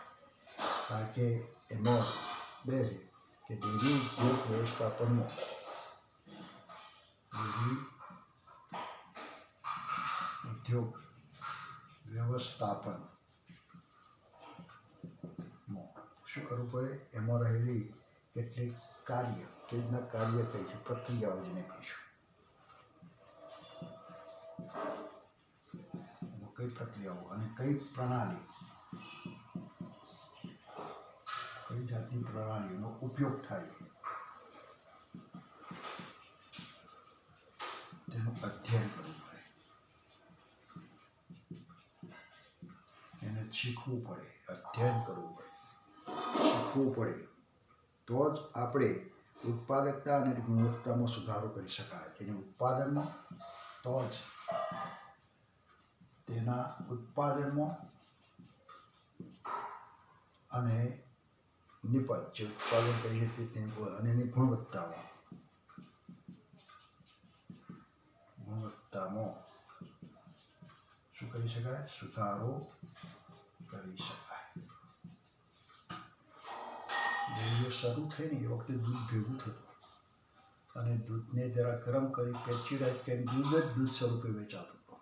કારણ કે એમાં બે છે કે ડેરી ઉદ્યોગ વ્યવસ્થાપનમાં શું કરવું પડે? એમાં રહેલી કેટલીક કાર્ય, કે રીતના કાર્ય કહી છે, પ્રક્રિયાઓ જેને કહીશું. કઈ પ્રક્રિયાઓ અને કઈ પ્રણાલી, કઈ જાતની પ્રણાલીનો ઉપયોગ થાય તેનું અધ્યયન કરવું પડે, એને શીખવું પડે, અધ્યયન કરવું પડે, શીખવું પડે. તો જ આપણે ઉત્પાદકતા અને ગુણવત્તામાં સુધારો કરી શકાય. તેની ઉત્પાદનમાં, તો જ તેના ઉત્પાદનમાં અને નિપજ જે ઉત્પાદન કરીએ તે અને એની ગુણવત્તામાં શું કરી શકાય? સુધારો કરી શકાય. ડેરીઓ શરૂ થઈ ને એ વખતે દૂધ ભેગું થતું અને દૂધને જરા ગરમ કરી પેસ્ચ્યુરાઇઝ કરીને દૂધ સ્વરૂપે વેચાતું હતું.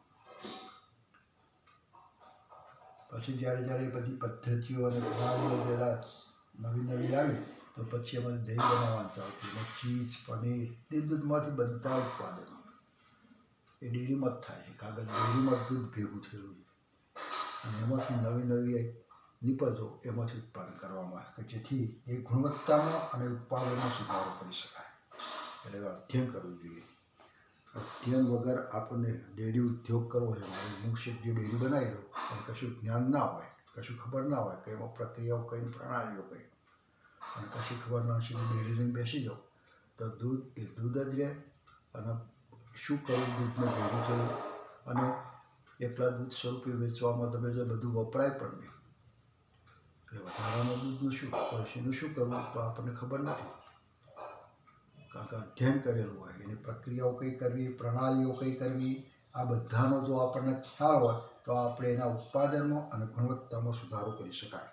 પછી જ્યારે જ્યારે એ બધી પદ્ધતિઓ અને પ્રણાલીઓ જરા નવી આવી તો પછી એમાં દહીં બનાવવાનું ચાલુ થયું અને ચીઝ, પનીર તે દૂધમાંથી બનતા ઉત્પાદનો એ ડેરીમાં જ થાય છે, કારણ કે ડેરીમાં દૂધ ભેગું થયેલું છે અને એમાંથી નવી નિપજો એમાંથી ઉત્પાદન કરવામાં આવે કે જેથી એ ગુણવત્તામાં અને ઉત્પાદનમાં સુધારો કરી શકાય. એટલે અધ્યયન કરવું જોઈએ. અધ્યયન વગર આપણને ડેરી ઉદ્યોગ કરવો છે, મારે મુખ્ય જે ડેરી બનાવી દઉં અને કશું જ્ઞાન ના હોય, કશું ખબર ના હોય કે એમાં પ્રક્રિયાઓ કઈ, પ્રણાલીઓ કઈ, અને કશી ખબર ના હશે ડેરી લઈને બેસી જાઓ તો દૂધ જ રહે. અને શું કરવું દૂધને ભેગું થયું અને એકલા દૂધ સ્વરૂપે વેચવામાં તમે જો બધું વપરાય પણ નહીં, એટલે વધારાનું દૂધનું શું, એનું શું કરવું તો આપણને ખબર નથી. કારણ કે અધ્યયન કરેલું હોય, એની પ્રક્રિયાઓ કઈ કરવી, પ્રણાલીઓ કઈ કરવી, આ બધાનો જો આપણને ખ્યાલ હોય તો આપણે એના ઉત્પાદનમાં અને ગુણવત્તામાં સુધારો કરી શકાય.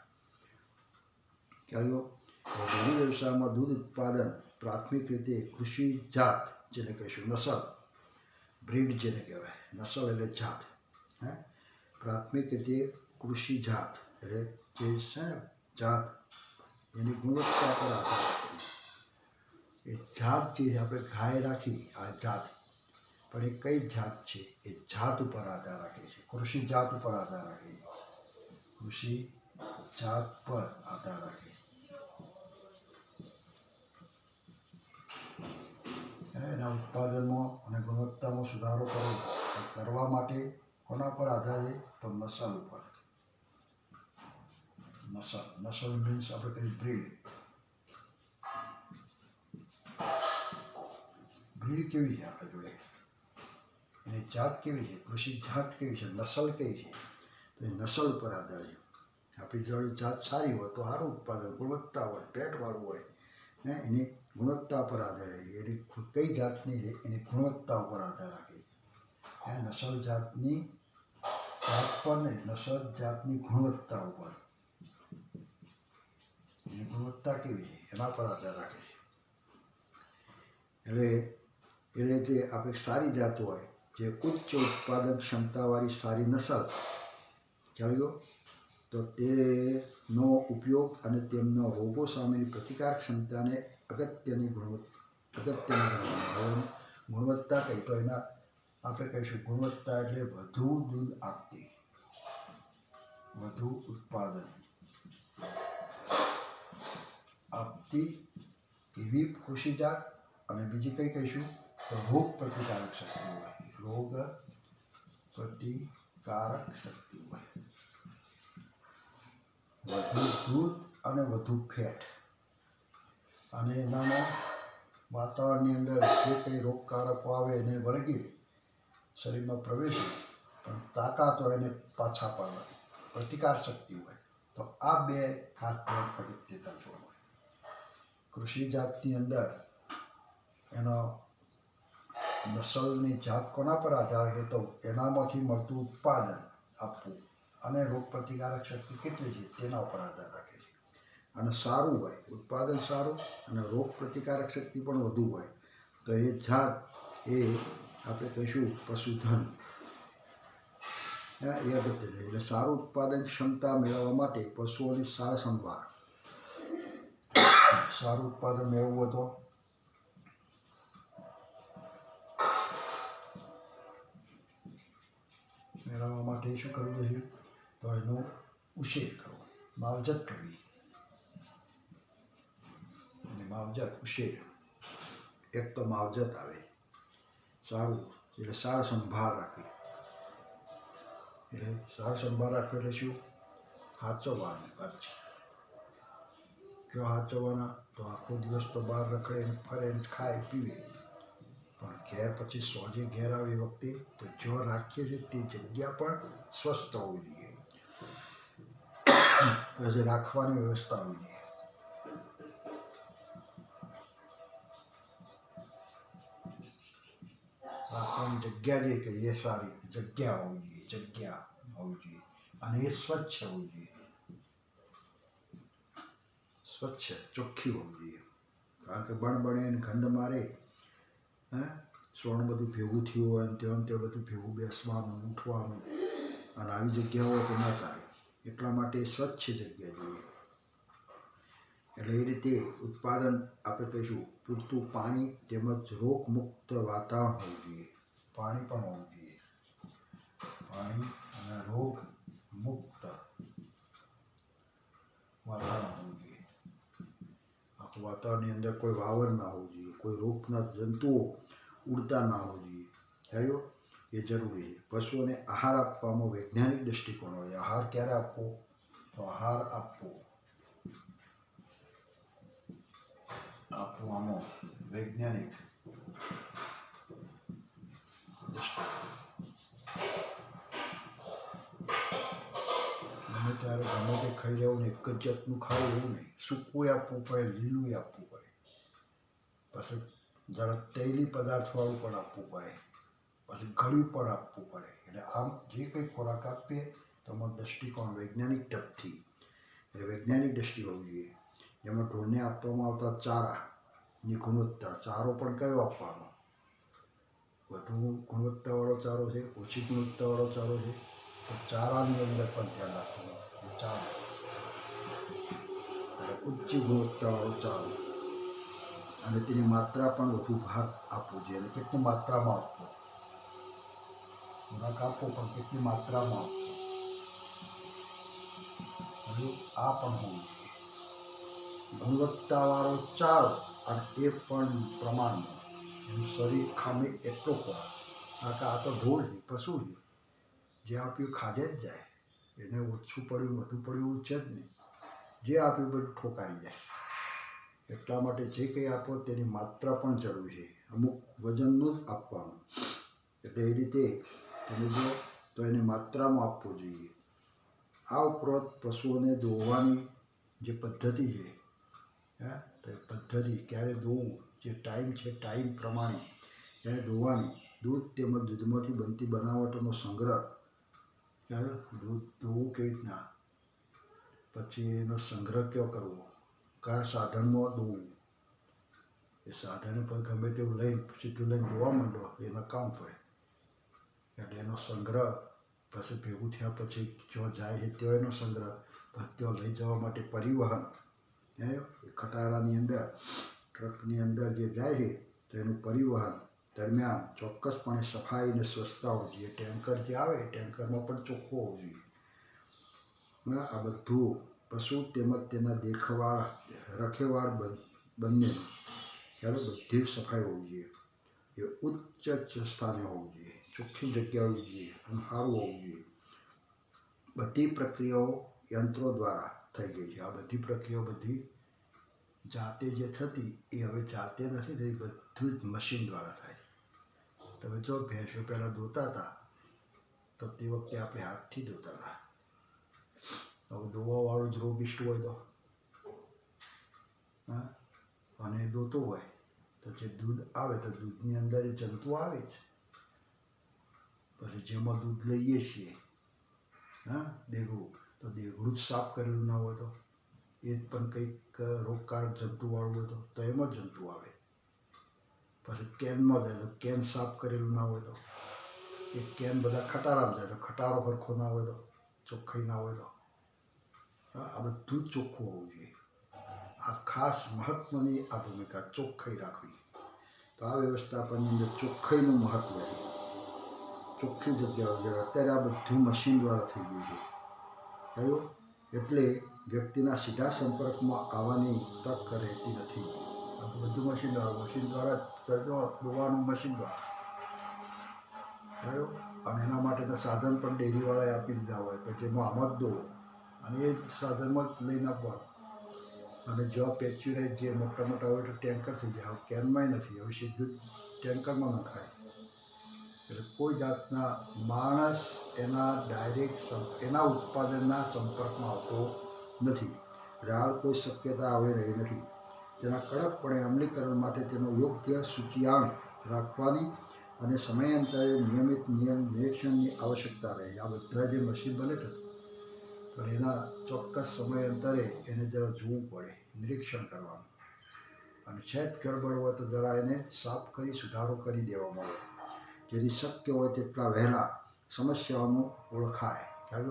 ડેરી વ્યવસાયમાં દૂધ ઉત્પાદન પ્રાથમિક રીતે કૃષિજાત, જેને કહીશું નસલ, બ્રીડ જેને કહેવાય, નસલ એટલે જાત. પ્રાથમિક રીતે કૃષિજાત એટલે જે છે ને જાત, એની ગુણવત્તા પર આધાર રાખે. એ જાત જે આપણે ગાય રાખી, આ જાત, પણ એ કઈ જાત છે એ જાત ઉપર આધાર રાખે છે. કૃષિ જાત ઉપર આધાર રાખે, કૃષિ જાત પર આધાર રાખે. એના ઉત્પાદનમાં અને ગુણવત્તામાં સુધારો કરવા માટે કોના પર આધાર છે તો નસલ ઉપર. નસલ મીન્સ આપણે કહીએ બ્રીડ. બ્રીડ કેવી છે આપણા જોડે, એની જાત કેવી છે, કૃષિ જાત કેવી છે, નસલ કઈ છે, તો એ નસલ ઉપર આધાર છે. આપણી જોડે જાત સારી હોય તો સારું ઉત્પાદન, ગુણવત્તા હોય, પેટવાળું હોય, એની ગુણવત્તા પર આધાર રાખે. એની કઈ જાતની છે એની ગુણવત્તા ઉપર આધાર રાખે. નસલ જાતની જાત પર નહીં, નસલ જાતની ગુણવત્તા ઉપર, એની ગુણવત્તા કેવી છે એના પર આધાર રાખે. એટલે જે આપણે સારી જાત હોય, જે ઉચ્ચ ઉત્પાદન ક્ષમતાવાળી સારી નસલ, ખ્યાલ ગયો, તો તેનો ઉપયોગ અને તેમના રોગો સામેની પ્રતિકાર ક્ષમતાને અગત્યની ગુણવત્તા કહી તો એના આપણે કહીશું ગુણવત્તા એટલે વધુ દૂધ આપતી, વધુ ઉત્પાદન આપતી એવી કૃષિજાત. અને બીજી કઈ કહીશું તો રોગ પ્રતિકારક શક્તિ હોય, રોગ પ્રતિકારક શક્તિ હોય, વધુ દૂધ અને વધુ ફેટ. અને એનામાં વાતાવરણની અંદર જે કંઈ રોગકારકો આવે એને વળગી શરીરમાં પ્રવેશે પણ તાકાત હોય એને પાછા પાડવા, પ્રતિકાર શક્તિ હોય. તો આ બે ખાસ અગત્યતા જોવા મળે. કૃષિ જાતની અંદર એનો નસલની જાત કોના પર આધાર રાખે તો એનામાંથી મળતું ઉત્પાદન આપવું અને રોગ પ્રતિકારક શક્તિ કેટલી છે તેના ઉપર આધાર રાખે છે. અને સારું હોય, ઉત્પાદન સારું અને રોગ પ્રતિકારક શક્તિ પણ વધુ હોય તો એ જાત એ આપણે કહીશું પશુધન. એ અગત્ય છે. એટલે સારું ઉત્પાદન ક્ષમતા મેળવવા માટે પશુઓની સાર સંભાળ સારું ઉત્પાદન મેળવવું હોય તો મેળવવા માટે શું કરવું જોઈએ? તો એનો ઉછેર કરવો, માવજત કરવી. અને માવજત ઉછેર, એક તો માવજત આવે સારું, એટલે સાર સંભાળ રાખવી. એટલે સાર સંભાળ રાખવી એટલે શું? હાચવવાની વાત છે. કયો હાચવવાના? તો આખો દિવસ તો બહાર રખડે ને ફરે ને ખાય પીવે, પણ ઘેર પછી સોજે ઘેર આવે એ વખતે તો જો રાખીએ છીએ તે જગ્યા પણ સ્વસ્થ હોવી જોઈએ. પછી રાખવાની વ્યવસ્થા હોવી જોઈએ. રાખવાની જગ્યા જે કહીએ સારી જગ્યા હોવી જોઈએ, જગ્યા હોવી જોઈએ, અને એ સ્વચ્છ હોવી જોઈએ. સ્વચ્છ ચોખ્ખી હોવી જોઈએ. કારણ કે બણે એને ગંધ મારે, સોણ બધું ભેગું થયું હોય ને તે બધું ભેગું બેસવાનું, ઉઠવાનું, અને આવી જગ્યા હોય તો ના ચાલે. એટલા માટે સ્વચ્છ જગ્યા જોઈએ. એટલે એ રીતે ઉત્પાદન આપણે કહીશું પૂરતું પાણી તેમજ રોગમુક્ત વાતાવરણ હોવું જોઈએ. પાણી પણ હોવું જોઈએ. પાણી અને રોગ મુક્ત વાતાવરણ હોવું જોઈએ. આખું વાતાવરણની અંદર કોઈ વાવર ના હોવું જોઈએ, કોઈ રોગના જંતુઓ ઉડતા ના હોવું જોઈએ. થયો એ જરૂરી છે. પશુઓને આહાર આપવામાં વૈજ્ઞાનિક દૃષ્ટિકોણ હોય. આહાર ક્યારે આપવો? તો આહાર આપવામાં વૈજ્ઞાનિક દૃષ્ટિકોણ. ગમે ત્યારે ગમે તે ખાઈ જવું ને એક જ જાતનું ખાવું એવું નહીં. સૂકું આપવું પડે, લીલું આપવું પડે. પછી જરા તૈલી પદાર્થવાળું પણ આપવું પડે, પછી ગળ્યું પણ આપવું પડે. એટલે આમ જે કંઈ ખોરાક આપીએ તેમાં દૃષ્ટિકોણ વૈજ્ઞાનિક ઢબથી, એટલે વૈજ્ઞાનિક દૃષ્ટિ હોવી જોઈએ. જેમાં ઢોરને આપવામાં આવતા ચારાની ગુણવત્તા, ચારો પણ કયો આપવાનો? વધુ ગુણવત્તાવાળો ચારો છે, ઓછી ગુણવત્તાવાળો ચારો છે, તો ચારાની અંદર પણ ધ્યાન રાખવાનું. એ ચારો એટલે ઉચ્ચ ગુણવત્તાવાળો ચારો, અને તેની માત્રા પણ વધુ ભાગ આપવો જોઈએ. અને કેટલી માત્રામાં આપવો? ખોરાક આપવો પણ કેટલી માત્રામાં આપવો? આ પણ હોવું જોઈએ. ગુણવત્તાવાળો ચારો, અને એ પણ પ્રમાણમાં. એનું શરીર ખામે એટલો ખોરાક. કારણ કે આ તો ઢોર છે, પશુ છે, જે આપ્યું ખાધે જ જાય. એને ઓછું પડ્યું વધુ પડ્યું એવું છે જ નહીં. જે આપ્યું બધું ઠોકારી જાય. એટલા માટે જે કંઈ આપો તેની માત્રા પણ જરૂરી છે. અમુક વજનનું જ આપવાનું. એટલે એ રીતે તમે જો તો એની માત્રામાં આપવો જોઈએ. આ ઉપરાંત પશુઓને દોવાની જે પદ્ધતિ છે, તો એ પદ્ધતિ ક્યારે દોવું, જે ટાઈમ છે ટાઈમ પ્રમાણે ક્યારે દોવાની. દૂધ તેમજ દૂધમાંથી બનતી બનાવટોનો સંગ્રહ, દૂધ દોવું કેવી રીતના, પછી એનો સંગ્રહ કયો કરવો, કયા સાધનમાં દોવું. એ સાધન પર ગમે તેવું લઈને સીધું લઈને દોવા માંડો એ નકામ પડે. એટલે એનો સંગ્રહ, પછી ભેગું થયા પછી જો જાય છે ત્યાં એનો સંગ્રહ, પછી ત્યાં લઈ જવા માટે પરિવહન, એ ખટારાની અંદર ટ્રકની અંદર જે જાય છે તો એનું પરિવહન દરમિયાન ચોક્કસપણે સફાઈ અને સ્વચ્છતા હોવી જોઈએ. ટેન્કર જે આવે એ ટેન્કરમાં પણ ચોખ્ખું હોવું જોઈએ. આ બધું પશુ તેમજ તેના રખેવાળ બંને બધી સફાઈ હોવી જોઈએ. એ ઉચ્ચ સ્થાને હોવું જોઈએ, ચોખ્ખી જગ્યા હોવી જોઈએ, અને સારું હોવું જોઈએ. બધી પ્રક્રિયાઓ યંત્રો દ્વારા થઈ ગઈ છે. આ બધી પ્રક્રિયાઓ બધી જાતે જે થતી એ હવે જાતે નથી થતી, બધું જ મશીન દ્વારા થાય. તમે જો ભેંસો પહેલાં ધોતા હતા તો તે વખતે આપણે હાથથી ધોતા હતા. હવે દોવાવાળું જ રોગિષ્ટ હોય તો, અને દોતું હોય તો જે દૂધ આવે તો દૂધની અંદર એ જંતુ આવે જ. પછી જેમાં દૂધ લઈએ છીએ દેગડું, તો દેગડું જ સાફ કરેલું ના હોય તો, એ જ પણ કંઈક રોગકારક જંતુવાળું હોય તો એમાં જ જંતુ આવે. પછી કેનમાં જાય તો કેન સાફ કરેલું ના હોય તો, એ કેન બધા ખટારામાં જાય તો ખટારો સરખો ના હોય તો, ચોખ્ખાઈ ના હોય તો, આ બધું જ ચોખ્ખું હોવું જોઈએ. આ ખાસ મહત્ત્વની આ ભૂમિકા ચોખ્ખાઈ રાખવી. તો આ વ્યવસ્થાપનની અંદર ચોખ્ખાઈનું મહત્ત્વ છે. ચોખ્ખી જગ્યાઓ જ્યારે અત્યારે આ બધું મશીન દ્વારા થઈ ગયું છે થયું એટલે વ્યક્તિના સીધા સંપર્કમાં આવવાની તક રહેતી નથી. બધું મશીન દ્વારા દોવાનું મશીન દ્વારા થયું અને એના માટેના સાધન પણ ડેરીવાળાએ આપી દીધા હોય કે જેમાં આમ જ દોવો અને એ સાધનમાં જ લઈને આપવાનું. અને જો પેચ્યુરાઇઝ જે મોટા મોટા હોય તો ટેન્કર થઈ જાય. હવે કેનમાં નથી, હવે સીધું ટેન્કરમાં નખાય. એટલે કોઈ જાતના માણસ એના ડાયરેક્ટ એના ઉત્પાદનના સંપર્કમાં આવતો નથી. એટલે હાલ કોઈ શક્યતા આવી રહી નથી. તેના કડકપણે અમલીકરણ માટે તેનો યોગ્ય સૂચિયાંક રાખવાની અને સમયાંતરે નિયમિત નિરીક્ષણની આવશ્યકતા રહે. આ બધા જે મશીન બને છે પણ એના ચોક્કસ સમયાંતરે એને જરા જોવું પડે, નિરીક્ષણ કરવાનું. અને સહેજ ગડબડ હોય તો જરા એને સાફ કરી સુધારો કરી દેવામાં આવે જેથી શક્ય હોય તેટલા વહેલા સમસ્યાઓનું ઓળખાય. ખ્યાલ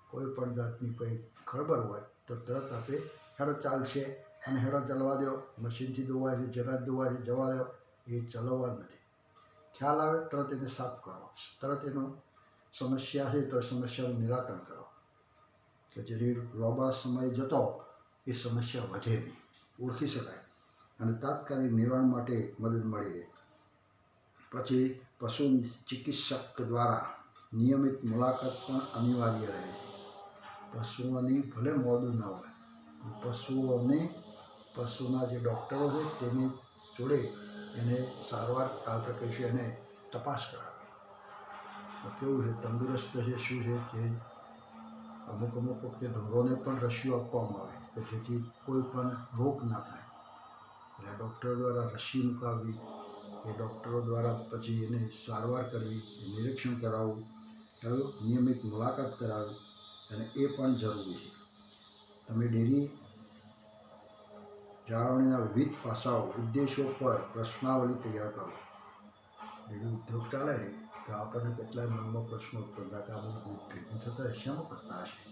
કોઈ પણ જાતની કંઈ ગડબડ હોય તો તરત આપણે હેડો ચાલશે અને હેડો ચાલવા દો, મશીનથી દોવાય છે, જરા જ દોવાય છે, જવા દો, એ ચલાવવા નથી. ખ્યાલ આવે તરત એને સાફ કરો, તરત એનો સમસ્યા છે તો સમસ્યાનું નિરાકરણ કરો કે જેથી લાંબા સમય જતો એ સમસ્યા વધે નહીં, ઓળખી શકાય અને તાત્કાલિક નિવારણ માટે મદદ મળી રહે. પછી પશુ ચિકિત્સક દ્વારા નિયમિત મુલાકાત પણ અનિવાર્ય રહે. પશુઓની ભલે મોડું ના હોય, પશુના જે ડૉક્ટરો છે તેની જોડે એને સારવાર આપણે કહીશું એને તપાસ કરાવે તો કેવું છે, તંદુરસ્ત છે, શું છે તે. અમુક વખતે ઢોરોને પણ રસીઓ આપવામાં આવે કે જેથી કોઈ પણ રોગ ના થાય. એટલે ડૉક્ટરો દ્વારા રસી મુકાવવી, એ ડૉક્ટરો દ્વારા પછી એને સારવાર કરવી, નિરીક્ષણ કરાવવું, નિયમિત મુલાકાત કરાવવી અને એ પણ જરૂરી છે. તમે ડેરી જાળવણીના વિવિધ પાસાઓ ઉદ્દેશો પર પ્રશ્નાવલી તૈયાર કરો. ડેરી ઉદ્યોગ ચાલે તો આપણને કેટલાય મનમાં પ્રશ્નો ઉત્પન્ન થાય કે આ બધું દૂધ ભેગું થતાં શામાં કરતા હશે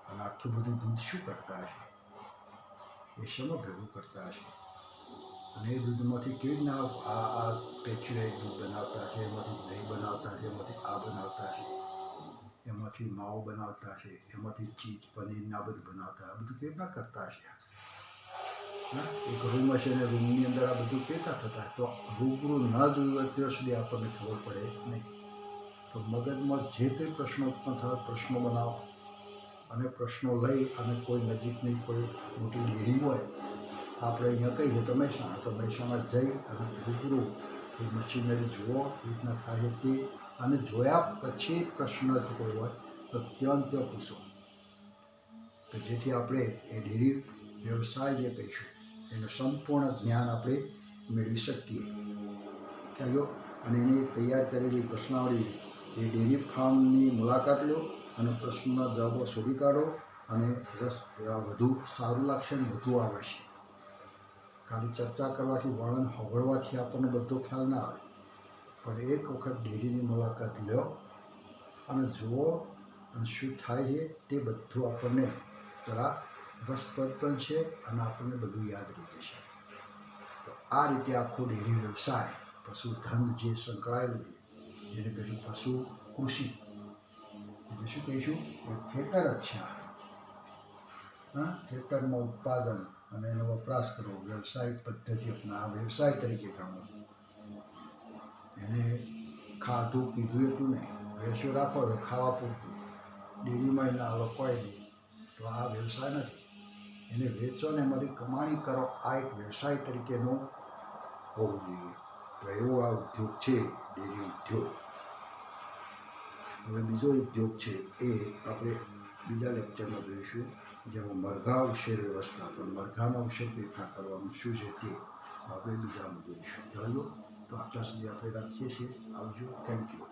અને આટલું બધું દૂધ શું કરતા હશે, એ શામાં ભેગું કરતા હશે અને એ દૂધમાંથી કેવી રીતના આ પેચ્યુરાઇઝ દૂધ બનાવતા હશે, એમાંથી દહીં બનાવતા હશે, એમાંથી આ બનાવતા હશે, એમાંથી માવો બનાવતા હશે, એમાંથી ચીઝ પનીર આ બધું બનાવતા, આ બધું કેવી રીતના કરતા હશે. એક રૂમ હશે ને રૂમની અંદર આ બધું કેવી રીતના થતા હશે. તો રૂબરૂ ન જોયું હોય ત્યાં સુધી આપણને ખબર પડે નહીં. તો મગજમાં જે કંઈ પ્રશ્નો ઉત્પન્ન થાય પ્રશ્નો બનાવો અને પ્રશ્નો લઈ અને કોઈ નજીકની કોઈ મોટી ડેરી હોય, આપણે અહીંયા કહીએ તો મહેસાણા જઈ અને રૂબરૂ એ મશીનરી જુઓ એ રીતના થાય તે અને જોયા પછી પ્રશ્ન જ કોઈ હોય તો ત્યાં પૂછો કે જેથી આપણે એ ડેરી વ્યવસાય જે કહીશું એનું સંપૂર્ણ જ્ઞાન આપણે મેળવી શકીએ. ખ્યાલ અને એની તૈયાર કરેલી પ્રશ્નાવલી એ ડેરી ફાર્મની મુલાકાત લો અને પ્રશ્નોના જવાબો શોધી કાઢો અને વધુ સારું લાગશે અને વધુ આવડશે. ખાલી ચર્ચા કરવાથી, વર્ણન સાંભળવાથી આપણને બધો ખ્યાલ ના આવે, પણ એક વખત ડેરીની મુલાકાત લો અને જુઓ અને શું થાય છે તે બધું આપણને જરા રસપ્રદ પણ છે અને આપણને બધું યાદ રહી જશે. તો આ રીતે આખો ડેરી વ્યવસાય પશુધન જે સંકળાયેલું છે જેને કહીશું પશુ કૃષિ, એટલે શું કહીશું ખેતર જ છે. ખેતરમાં ઉત્પાદન અને એનો વપરાશ કરવો, વ્યવસાયિક પદ્ધતિ અપના વ્યવસાય તરીકે ગણવો. એને ખાધું પીધું એટલું નહીં, ભેંસો રાખો તો ખાવા પૂરતું, ડેરીમાં એને આ કોઈ નહીં, તો આ વ્યવસાય નથી. એને વેચો ને એમાંથી કમાણી કરો, આ એક વ્યવસાય તરીકેનો હોવું જોઈએ. તો એવો આ ઉદ્યોગ છે ડેરી ઉદ્યોગ. હવે બીજો ઉદ્યોગ છે એ આપણે બીજા લેક્ચરમાં જોઈશું, જેમાં મરઘા ઉછેર વ્યવસ્થાપન, મરઘાના ઉછેર કેવી રીતના કરવાનું શું છે તે આપણે બીજામાં જોઈશું. ચાલો તો આટલા સુધી આપણે રાખીએ છીએ. આવજો. Thank you.